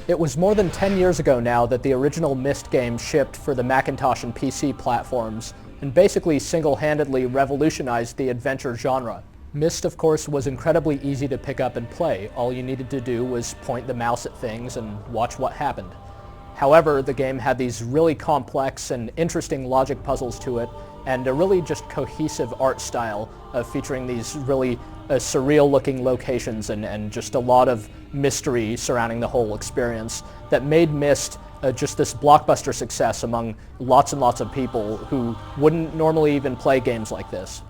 It was more than 10 years ago now that the original Myst game shipped for the Macintosh and PC platforms, and basically single-handedly revolutionized the adventure genre. Myst, of course, was incredibly easy to pick up and play. All you needed to do was point the mouse at things and watch what happened. However, the game had these really complex and interesting logic puzzles to it, and a really just cohesive art style featuring these really surreal-looking locations and just a lot of mystery surrounding the whole experience that made Myst just this blockbuster success among lots and lots of people who wouldn't normally even play games like this.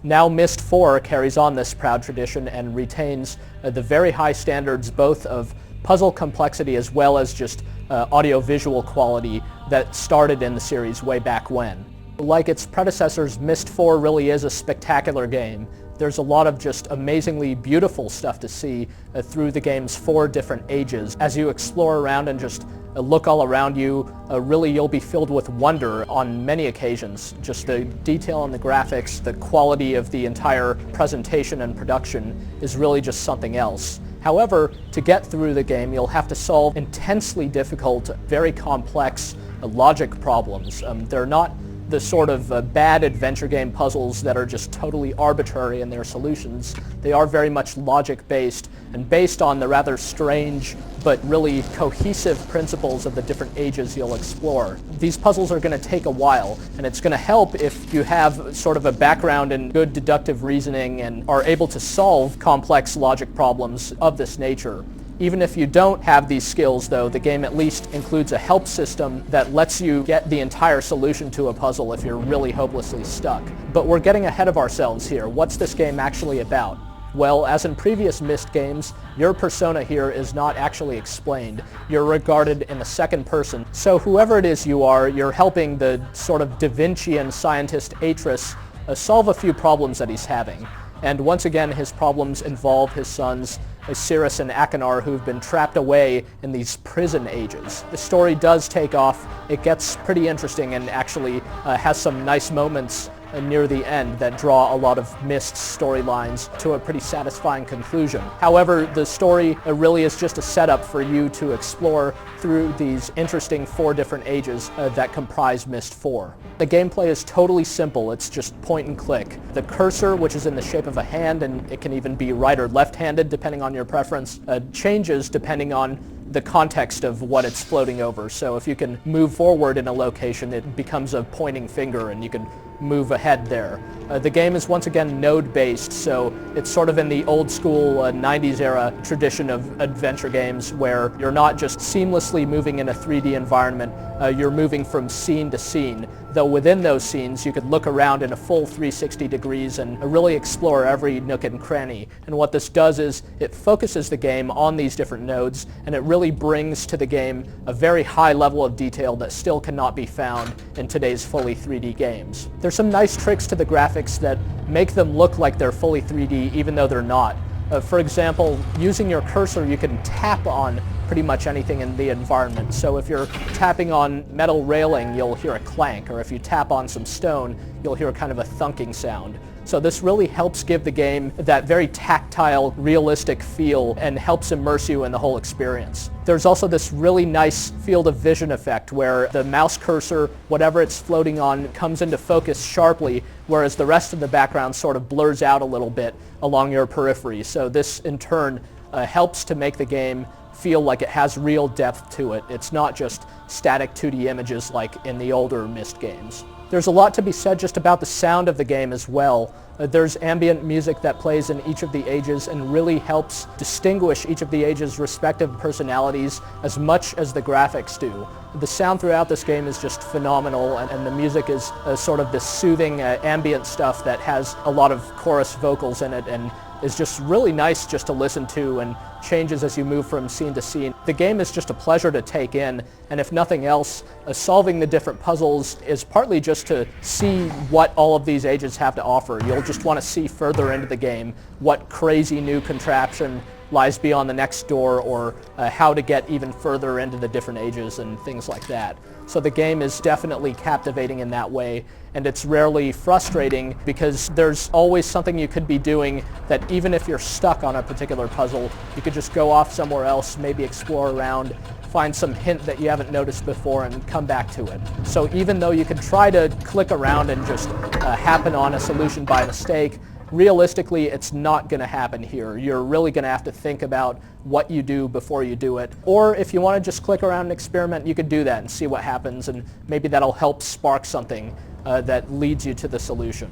Now Myst IV carries on this proud tradition and retains the very high standards both of puzzle complexity as well as just audio-visual quality that started in the series way back when. Like its predecessors, Myst IV really is a spectacular game. There's a lot of just amazingly beautiful stuff to see through the game's 4 different ages. As you explore around and just look all around you, really you'll be filled with wonder on many occasions. Just the detail on the graphics, the quality of the entire presentation and production is really just something else. However, to get through the game, you'll have to solve intensely difficult, very complex logic problems. They're not the sort of bad adventure game puzzles that are just totally arbitrary in their solutions. They are very much logic-based and based on the rather strange but really cohesive principles of the different ages you'll explore. These puzzles are going to take a while, and it's going to help if you have sort of a background in good deductive reasoning and are able to solve complex logic problems of this nature. Even if you don't have these skills, though, the game at least includes a help system that lets you get the entire solution to a puzzle if you're really hopelessly stuck. But we're getting ahead of ourselves here. What's this game actually about? Well, as in previous Myst games, your persona here is not actually explained. You're regarded in the second person. So whoever it is you are, you're helping the sort of Da Vincian scientist Atris solve a few problems that he's having. And once again, his problems involve his sons, Cirrus and Achenar, who've been trapped away in these prison ages. The story does take off. It gets pretty interesting and actually has some nice moments near the end that draw a lot of Myst's storylines to a pretty satisfying conclusion. However, the story really is just a setup for you to explore through these interesting 4 different ages that comprise Myst IV. The gameplay is totally simple. It's just point and click. The cursor, which is in the shape of a hand, and it can even be right or left-handed depending on your preference, changes depending on the context of what it's floating over. So if you can move forward in a location, it becomes a pointing finger and you can move ahead there. The game is once again node-based, so it's sort of in the old school 90s era tradition of adventure games where you're not just seamlessly moving in a 3D environment, you're moving from scene to scene. Though within those scenes you could look around in a full 360 degrees and really explore every nook and cranny. And what this does is it focuses the game on these different nodes, and it really brings to the game a very high level of detail that still cannot be found in today's fully 3D games. There's some nice tricks to the graphics that make them look like they're fully 3D even though they're not. For example, using your cursor you can tap on pretty much anything in the environment. So if you're tapping on metal railing, you'll hear a clank, or if you tap on some stone, you'll hear kind of a thunking sound. So this really helps give the game that very tactile, realistic feel and helps immerse you in the whole experience. There's also this really nice field of vision effect where the mouse cursor, whatever it's floating on, comes into focus sharply, whereas the rest of the background sort of blurs out a little bit along your periphery. So this in turn helps to make the game feel like it has real depth to it. It's not just static 2D images like in the older Myst games. There's a lot to be said just about the sound of the game as well. There's ambient music that plays in each of the ages and really helps distinguish each of the ages' respective personalities as much as the graphics do. The sound throughout this game is just phenomenal, and the music is sort of this soothing ambient stuff that has a lot of chorus vocals in it and is just really nice just to listen to and changes as you move from scene to scene. The game is just a pleasure to take in, and if nothing else, solving the different puzzles is partly just to see what all of these ages have to offer. You'll just want to see further into the game what crazy new contraption lies beyond the next door, or how to get even further into the different ages and things like that. So the game is definitely captivating in that way, and it's rarely frustrating because there's always something you could be doing that even if you're stuck on a particular puzzle, you could just go off somewhere else, maybe explore around, find some hint that you haven't noticed before and come back to it. So even though you could try to click around and just happen on a solution by mistake, realistically, it's not going to happen here. You're really going to have to think about what you do before you do it. Or if you want to just click around and experiment, you could do that and see what happens, and maybe that'll help spark something that leads you to the solution.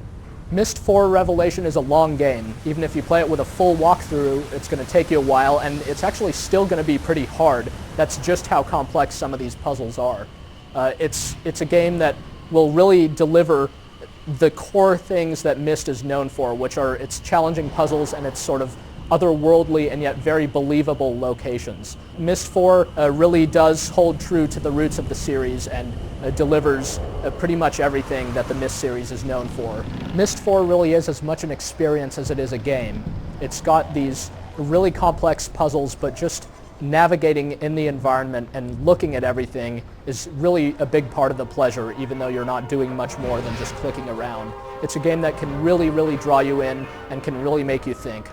Myst IV Revelation is a long game. Even if you play it with a full walkthrough, it's going to take you a while, and it's actually still going to be pretty hard. That's just how complex some of these puzzles are. It's a game that will really deliver the core things that Myst is known for, which are its challenging puzzles and its sort of otherworldly and yet very believable locations. Myst IV really does hold true to the roots of the series and delivers pretty much everything that the Myst series is known for. Myst IV really is as much an experience as it is a game. It's got these really complex puzzles, but just navigating in the environment and looking at everything is really a big part of the pleasure, even though you're not doing much more than just clicking around. It's a game that can really, really draw you in and can really make you think.